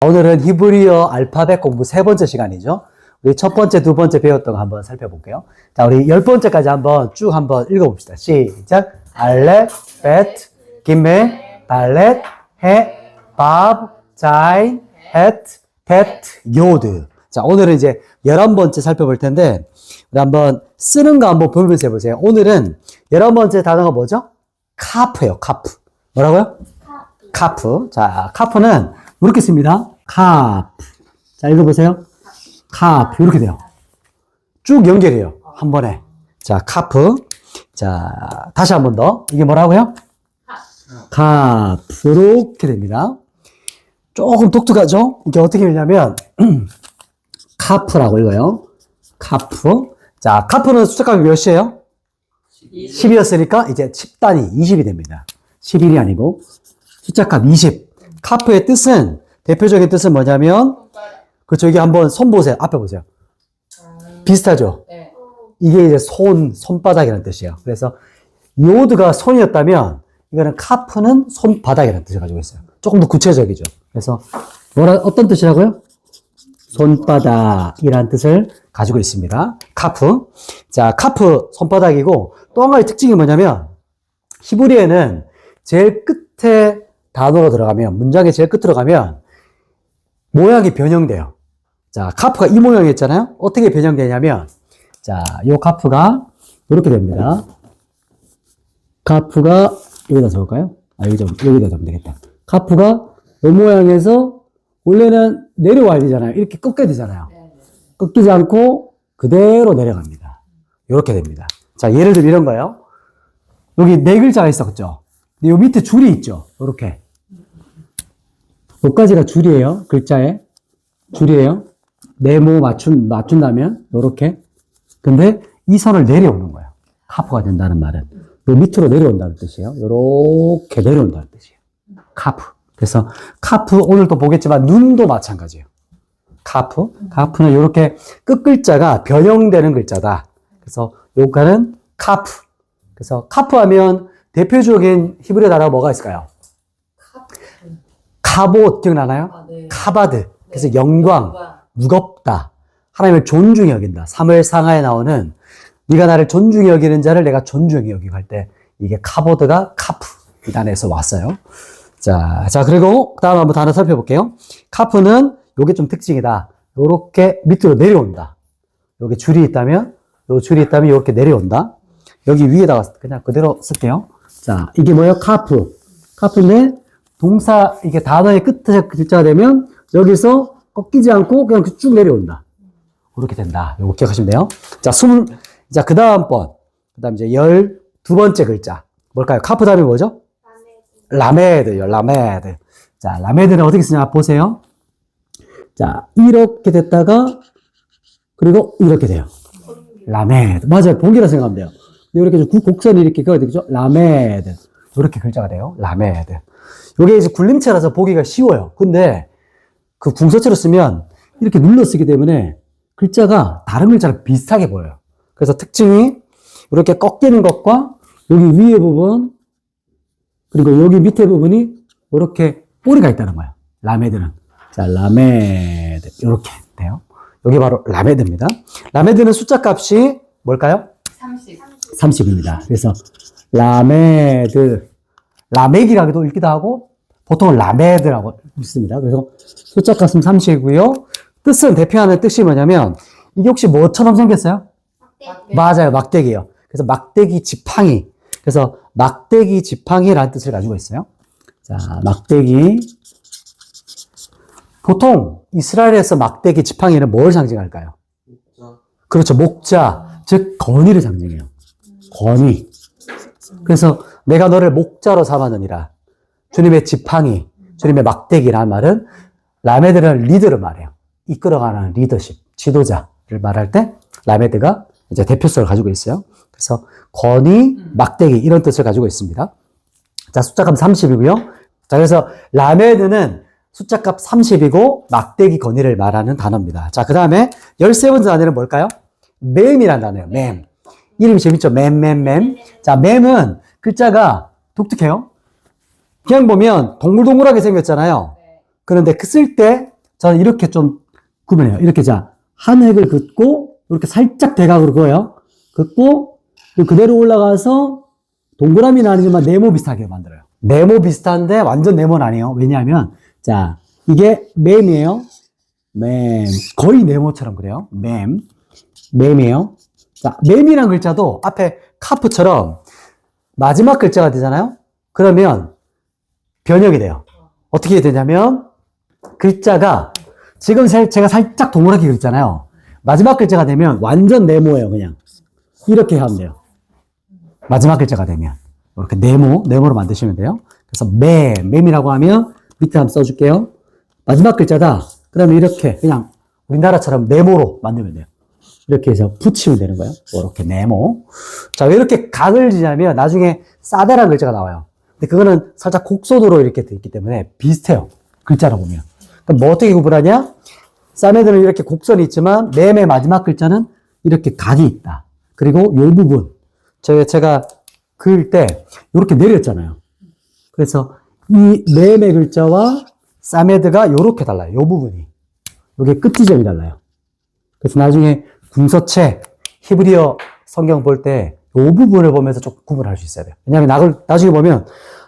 오늘은 히브리어 알파벳 공부 세 번째 시간이죠. 우리 첫 번째, 두 번째 배웠던 거 한번 살펴볼게요. 자, 우리 10번째까지 한번 쭉 한번 읽어봅시다. 시작. 알렛, 벳, 기메, 달렛, 해, 밥, 자인, 헷, 벳, 요드. 자, 오늘은 이제 11번째 살펴볼 텐데, 우리 한번 쓰는 거 한번 보면서 해보세요. 오늘은 11번째 단어가 뭐죠? 카프예요, 카프. 뭐라고요? 카프. 자, 카프는 이렇게 씁니다. 카프. 자, 읽어보세요. 카프. 이렇게 돼요. 쭉 연결해요. 한 번에. 자, 카프. 자, 다시 한 번 더. 이게 뭐라고요? 카프. 이렇게 됩니다. 조금 독특하죠? 이게 어떻게 읽냐면, 카프라고 읽어요. 카프. 자, 카프는 숫자값이 몇이에요? 10이었으니까 이제 10단위 20이 됩니다. 11이 아니고 숫자값 20. 카프의 뜻은, 대표적인 뜻은 뭐냐면, 그쵸, 이게 한번 손 보세요. 앞에 보세요. 비슷하죠? 네. 이게 이제 손바닥이라는 뜻이에요. 그래서 요드가 손이었다면, 이거는 카프는 손바닥이라는 뜻을 가지고 있어요. 조금 더 구체적이죠. 그래서 어떤 뜻이라고요? 손바닥이라는 뜻을 가지고 있습니다. 카프. 자, 카프 손바닥이고 또 한 가지 특징이 뭐냐면 히브리어는 제일 끝에 단어로 들어가면, 문장의 제일 끝으로 가면 모양이 변형돼요. 자, 카프가 이 모양이었잖아요. 어떻게 변형되냐면, 자, 요 카프가 이렇게 됩니다. 카프가 여기다 적을까요? 여기다 적으면 되겠다. 카프가 요 모양에서 원래는 내려와야 되잖아요. 이렇게 꺾여야 되잖아요. 꺾이지 않고 그대로 내려갑니다. 이렇게 됩니다. 자, 예를 들면 이런 거예요. 여기 네 글자가 있었죠. 근데 요 밑에 줄이 있죠. 이렇게. 여기까지가 줄이에요. 글자에. 줄이에요. 네모 맞춘다면 이렇게. 근데 이 선을 내려오는 거예요. 카프가 된다는 말은. 요 밑으로 내려온다는 뜻이에요. 요렇게 내려온다는 뜻이에요. 카프. 그래서 카프, 오늘 또 보겠지만 눈도 마찬가지예요. 카프. 카프는 이렇게 끝글자가 변형되는 글자다. 그래서 요가는 카프. 그래서 카프 하면 대표적인 히브리어 단어가 뭐가 있을까요? 카봇 기억나나요? 네. 카바드. 그래서 영광, 무겁다. 하나님을 존중히 여긴다. 사무엘상하에 나오는 네가 나를 존중히 여기는 자를 내가 존중히 여기고 할 때 이게 카보드가 카프 이 단어에서 왔어요. 자, 그리고 다음 한번 단어 살펴볼게요. 카프는 요게 좀 특징이다. 요렇게 밑으로 내려온다. 여기 줄이 있다면, 요 줄이 있다면 요렇게 내려온다. 여기 위에다가 그냥 그대로 쓸게요. 자, 이게 뭐예요? 카프. 카프인데, 동사, 이게 단어의 끝에 글자가 되면, 여기서 꺾이지 않고 그냥 쭉 내려온다. 이렇게 된다. 요거 기억하시면 돼요. 자, 자, 그 다음 이제 12번째 글자. 뭘까요? 카프 다음에 뭐죠? 라메드요, 라메드. 자, 라메드는 어떻게 쓰냐 보세요. 자, 이렇게 됐다가, 그리고 이렇게 돼요. 라메드. 맞아요. 봉기라 생각하면 돼요. 이렇게 곡선이 이렇게 그어야 되겠죠? 라메드. 이렇게 글자가 돼요. 라메드. 이게 이제 굴림체라서 보기가 쉬워요. 근데 그 궁서체로 쓰면 이렇게 눌러 쓰기 때문에 글자가 다른 글자랑 비슷하게 보여요. 그래서 특징이 이렇게 꺾이는 것과 여기 위에 부분, 그리고 여기 밑에 부분이 이렇게 꼬리가 있다는 거예요. 라메드는. 자, 라메드. 이렇게 돼요. 여기 바로 라메드입니다. 라메드는 숫자 값이 뭘까요? 30입니다. 그래서 라메드. 라멕이라고도 읽기도 하고, 보통은 라메드라고 읽습니다. 그래서 숫자 값은 30이고요. 뜻은, 대표하는 뜻이 뭐냐면, 이게 혹시 뭐처럼 생겼어요? 막대기. 맞아요. 막대기예요. 그래서 막대기 지팡이. 그래서 막대기 지팡이라는 뜻을 가지고 있어요. 자, 막대기. 보통 이스라엘에서 막대기 지팡이는 뭘 상징할까요? 목자. 그렇죠. 목자. 즉 권위를 상징해요. 권위. 그래서 내가 너를 목자로 삼았느니라. 주님의 지팡이, 주님의 막대기라는 말은 라메드는 리더를 말해요. 이끌어가는 리더십, 지도자를 말할 때 라메드가 이제 대표성을 가지고 있어요. 그래서 권위, 막대기 이런 뜻을 가지고 있습니다. 자, 숫자값 30이고요. 자, 그래서 라메드는 숫자값 30이고 막대기 권위를 말하는 단어입니다. 자, 그 다음에 13번째 단어는 뭘까요? 맴이라는 단어예요. 맴. 이름이 재밌죠? 맴. 자, 맴은 글자가 독특해요. 그냥 보면 동글동글하게 생겼잖아요. 그런데 그 쓸 때 저는 이렇게 좀 구분해요. 이렇게 자, 한 획을 긋고, 이렇게 살짝 대각으로 그어요. 긋고, 그대로 올라가서 동그라미는 아니지만 네모 비슷하게 만들어요. 네모 비슷한데 완전 네모는 아니에요. 왜냐하면, 자, 이게 맴이에요. 맴. 거의 네모처럼 그래요. 맴이에요. 자, 맴이란 글자도 앞에 카프처럼 마지막 글자가 되잖아요? 그러면 변형이 돼요. 어떻게 되냐면, 글자가 지금 제가 살짝 동그랗게 그렸잖아요. 마지막 글자가 되면 완전 네모예요, 그냥. 이렇게 하면 돼요. 마지막 글자가 되면. 이렇게 네모로 만드시면 돼요. 그래서 맴이라고 하면 밑에 한번 써줄게요. 마지막 글자다. 그 다음에 이렇게 그냥 우리나라처럼 네모로 만들면 돼요. 이렇게 해서 붙이면 되는 거예요. 이렇게 네모. 자, 왜 이렇게 각을 지냐면 나중에 사대라는 글자가 나와요. 근데 그거는 살짝 곡선으로 이렇게 돼 있기 때문에 비슷해요. 글자로 보면. 그럼 뭐 어떻게 구분하냐? 사메드는 이렇게 곡선이 있지만 맴의 마지막 글자는 이렇게 각이 있다. 그리고 이 부분. 제가 그릴 때 이렇게 내렸잖아요. 그래서 이 맴의 글자와 사메드가 이렇게 달라요. 이 부분이. 이게 끝 지점이 달라요. 그래서 나중에 궁서체, 히브리어 성경 볼 때 이 부분을 보면서 좀 구분할 수 있어야 돼요. 왜냐하면 나중에 보면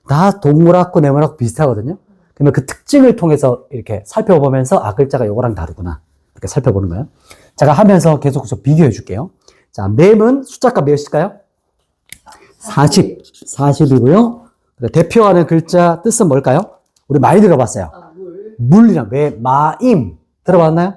다 동그랗고 네모랗고 비슷하거든요. 그러면 그 특징을 통해서 이렇게 살펴보면서 글자가 요거랑 다르구나. 이렇게 살펴보는 거예요. 제가 하면서 계속 비교해 줄게요. 자, 맴은 숫자값 몇일까요? 40이고요. 대표하는 글자 뜻은 뭘까요? 우리 많이 들어봤어요. 물이랑 마임 들어봤나요?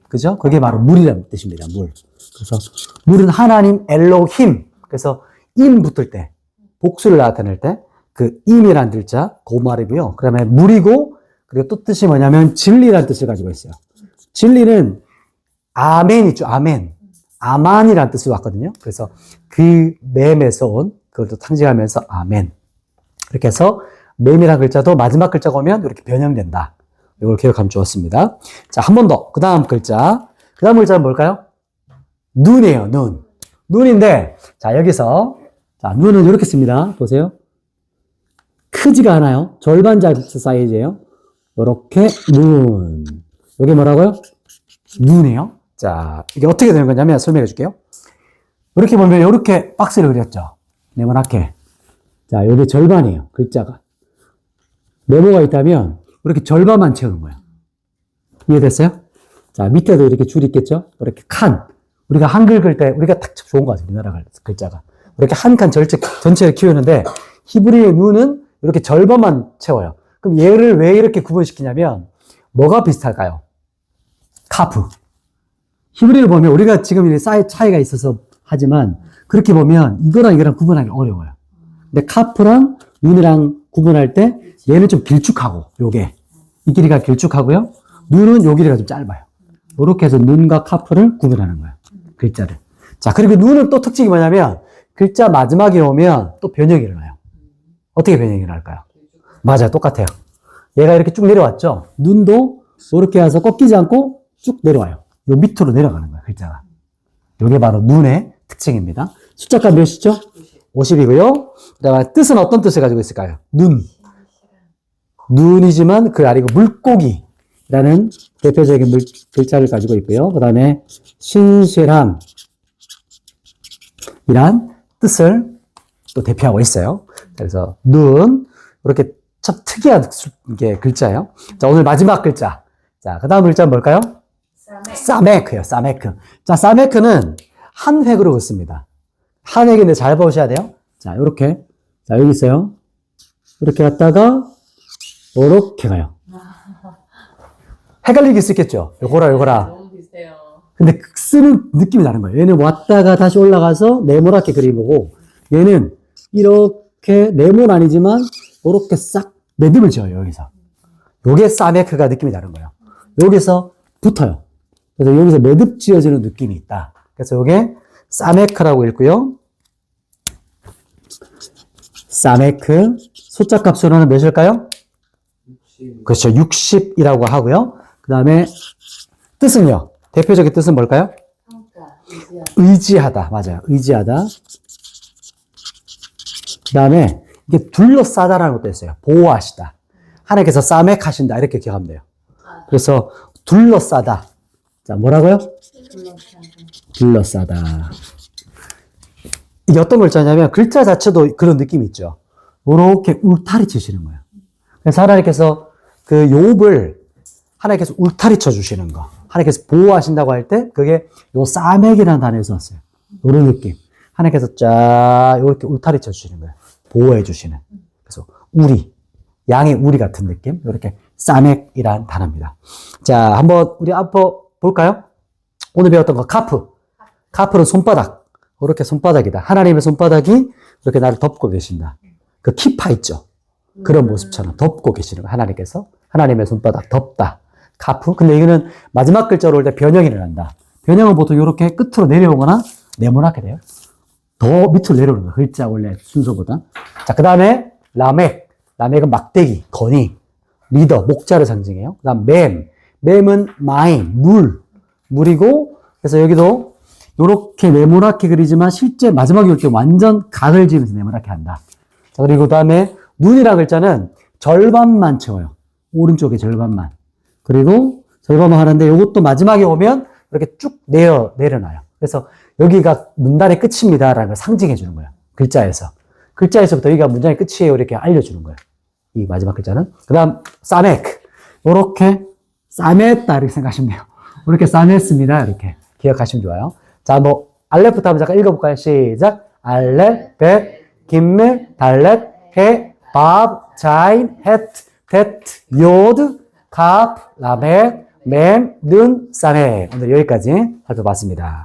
그죠? 그게 바로 물이라는 뜻입니다. 물. 그래서 물은 하나님 엘로힘. 그래서 임 붙을 때 복수를 나타낼 때 그 임이라는 글자 그 말이고요. 그다음에 물이고 그리고 또 뜻이 뭐냐면 진리라는 뜻을 가지고 있어요. 진리는 아멘이죠. 아멘. 아만이라는 뜻으로 왔거든요. 그래서 그 맴에서 온 그것도 상징하면서 아멘. 이렇게 해서 맴이라는 글자도 마지막 글자가 오면 이렇게 변형된다. 이걸 기억하면 좋습니다. 자, 한 번 더. 그 다음 글자. 그 다음 글자는 뭘까요? 눈이에요. 눈인데, 자, 여기서, 자, 눈은 이렇게 씁니다. 보세요. 크지가 않아요. 절반 사이즈예요. 이렇게 눈. 여기 뭐라고요? 눈이에요. 자, 이게 어떻게 되는 거냐면 설명해 줄게요. 이렇게 보면 이렇게 박스를 그렸죠. 네모나게. 자, 여기 절반이에요. 글자가. 네모가 있다면 이렇게 절반만 채우는 거예요. 이해됐어요? 자, 밑에도 이렇게 줄이 있겠죠? 이렇게 칸. 우리가 한글 글 때 우리가 딱 좋은 거 같아요. 우리나라 글자가. 이렇게 한 칸 전체를 키우는데 히브리의 눈은 이렇게 절반만 채워요. 그럼 얘를 왜 이렇게 구분시키냐면 뭐가 비슷할까요? 카프. 히브리를 보면 우리가 지금 이 사이즈 차이가 있어서 하지만 그렇게 보면 이거랑 이거랑 구분하기 어려워요. 근데 카프랑 눈이랑 구분할 때 얘는 좀 길쭉하고 요게 이 길이가 길쭉하고요. 눈은 요 길이가 좀 짧아요. 이렇게 해서 눈과 카프를 구분하는 거예요. 글자를. 자, 그리고 눈은 또 특징이 뭐냐면 글자 마지막에 오면 또 변형이 일어나요. 어떻게 변형이 일어날까요? 맞아요. 똑같아요. 얘가 이렇게 쭉 내려왔죠. 눈도 이렇게 와서 꺾이지 않고 쭉 내려와요. 요 밑으로 내려가는 거예요. 글자가. 이게 바로 눈의 특징입니다. 숫자값 몇이죠? 50이고요. 그 다음에 뜻은 어떤 뜻을 가지고 있을까요? 눈이지만 그 아니고 물고기라는 대표적인 글자를 가지고 있고요. 그 다음에 신실함이란 뜻을 또 대표하고 있어요. 그래서 눈, 이렇게 참 특이한 게 글자예요. 자, 오늘 마지막 글자. 자, 그 다음 글자는 뭘까요? 사메크예요. 사메크. 자, 사메크는 한 획으로 긋습니다. 한 획인데 잘 보셔야 돼요. 자, 요렇게. 자, 여기 있어요. 이렇게 갔다가 요렇게 가요. 헷갈리기 수 있겠죠? 요거라. 너무 비슷해요. 근데 쓰는 느낌이 다른 거예요. 얘는 왔다가 다시 올라가서 네모나게 그리고 얘는 이렇게 네모는 아니지만 요렇게 싹 매듭을 지어요. 여기서. 요게 사메크가 느낌이 다른 거예요. 여기서 붙어요. 그래서 여기서 매듭 지어지는 느낌이 있다. 그래서 요게 사메크라고 읽고요. 사메크 숫자 값으로는 몇일까요? 60. 그렇죠. 60이라고 하고요. 그 다음에 뜻은요. 대표적인 뜻은 뭘까요? 의지하다. 맞아요. 의지하다. 그 다음에 이게 둘러싸다라는 것도 있어요. 보호하시다. 하나님께서 사맥하신다. 이렇게 기억하면 돼요. 그래서 둘러싸다. 자, 뭐라고요? 둘러싸다. 이게 어떤 글자냐면 글자 자체도 그런 느낌이 있죠. 이렇게 울타리 치시는 거예요. 그래서 하나님께서 그 욥을 하나님께서 울타리 쳐 주시는 거. 하나님께서 보호하신다고 할 때 그게 요 싸맥이라는 단어에서 왔어요. 이런 느낌. 하나님께서 쫙 이렇게 울타리 쳐 주시는 거예요. 보호해 주시는. 그래서 우리, 양의 우리 같은 느낌. 이렇게 싸맥이라는 단어입니다. 자, 한번 우리 앞으로 볼까요? 오늘 배웠던 거 카프. 카프는 손바닥. 이렇게 손바닥이다. 하나님의 손바닥이 이렇게 나를 덮고 계신다. 그 키파 있죠. 그런 모습처럼 덮고 계시는 거. 하나님께서 하나님의 손바닥 덮다. 카프. 근데 이거는 마지막 글자로 올 때 변형이 일어난다. 변형은 보통 이렇게 끝으로 내려오거나 네모나게 돼요. 더 밑으로 내려오는 거야. 글자 원래 순서보다. 자, 그 다음에 라멕. 라멕은 막대기, 건이, 리더, 목자를 상징해요. 그 다음 맴은 마인, 물이고, 그래서 여기도 이렇게 네모나게 그리지만 실제 마지막에 올 때 완전 각을 지으면서 네모나게 한다. 자, 그리고 그 다음에 눈이라는 글자는 절반만 채워요. 오른쪽에 절반만. 그리고 절반만 하는데 이것도 마지막에 오면 이렇게 쭉 내려놔요. 그래서 여기가 문단의 끝입니다라는 걸 상징해 주는 거예요. 글자에서. 글자에서부터 여기가 문장의 끝이에요. 이렇게 알려주는 거예요. 이 마지막 글자는. 그 다음, 싸맥. 이렇게 싸맸다. 이렇게 생각하시면 돼요. 이렇게 싸맸습니다. 이렇게 기억하시면 좋아요. 자, 뭐, 알렙부터 한번 잠깐 읽어볼까요? 시작. 알렙, 벳, 김메, 달렛, 해, 밥, 자인, 헤트, 테트, 요드, 갑, 라멕, 맴, 는, 싸맥. 오늘 여기까지 살펴봤습니다.